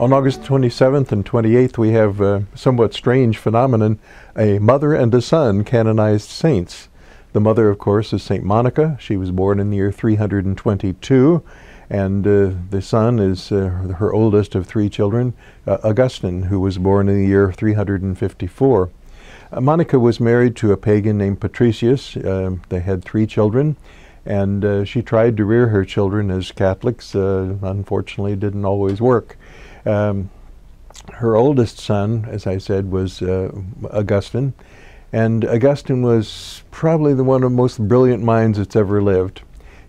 On August 27th and 28th, we have a somewhat strange phenomenon, a mother and a son canonized saints. The mother, of course, is St. Monica. She was born in the year 322, and the son is her oldest of three children, Augustine, who was born in the year 354. Monica was married to a pagan named Patricius. They had three children, and she tried to rear her children as Catholics. Unfortunately, it didn't always work. Her oldest son, as I said, was Augustine, and Augustine was probably one of the most brilliant minds that's ever lived.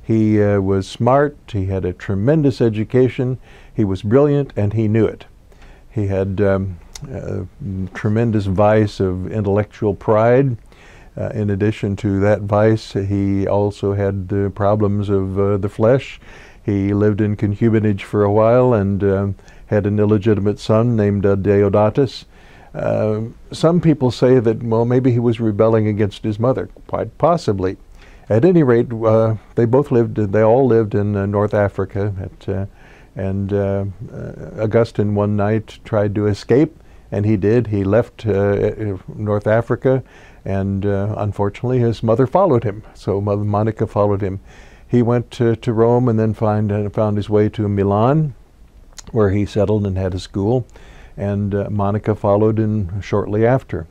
He was smart, he had a tremendous education, he was brilliant, and he knew it. He had tremendous vice of intellectual pride. In addition to that vice, he also had the problems of the flesh. He lived in concubinage for a while and had an illegitimate son named Deodatus. Some people say that, well, maybe he was rebelling against his mother, quite possibly. At any rate, they all lived in North Africa, and Augustine one night tried to escape, and he did. He left North Africa, and unfortunately his mother followed him, so Mother Monica followed him. He went to Rome and then found his way to Milan, where he settled and had a school, and Monica followed in shortly after.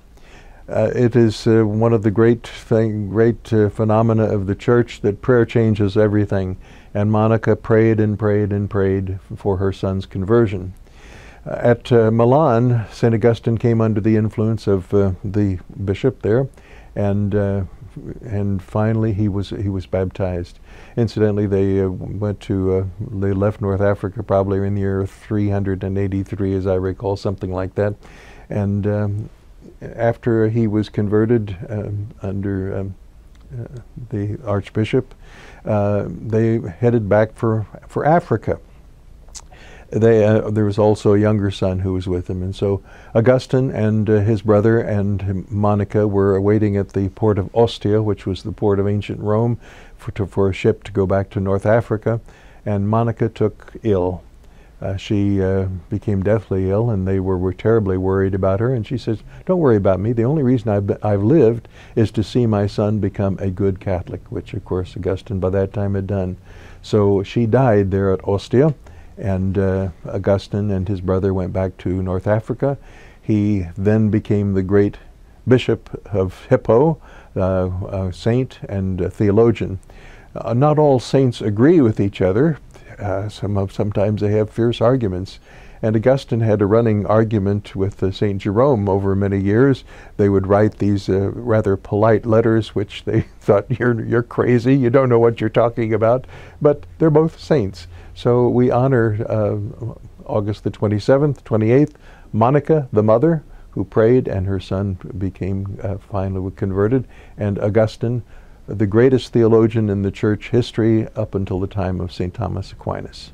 It is one of the great phenomena of the Church that prayer changes everything, and Monica prayed and prayed and prayed for her son's conversion. At Milan, St. Augustine came under the influence of the bishop there, and finally he was baptized. Incidentally, they left North Africa probably in the year 383, as I recall, something like that. And after he was converted under the Archbishop, they headed back for Africa. There was also a younger son who was with him, and so Augustine and his brother and Monica were waiting at the port of Ostia, which was the port of ancient Rome, for a ship to go back to North Africa, and Monica took ill. She became deathly ill, and they were terribly worried about her, and she says, "Don't worry about me. The only reason I've lived is to see my son become a good Catholic," which of course Augustine by that time had done. So she died there at Ostia, and Augustine and his brother went back to North Africa. He then became the great bishop of Hippo, a saint and a theologian. Not all saints agree with each other. Sometimes they have fierce arguments. And Augustine had a running argument with St. Jerome over many years. They would write these rather polite letters, which they thought, you're crazy, you don't know what you're talking about. But they're both saints. So we honor August the 27th, 28th, Monica, the mother, who prayed, and her son became finally converted, and Augustine, the greatest theologian in the church history up until the time of St. Thomas Aquinas.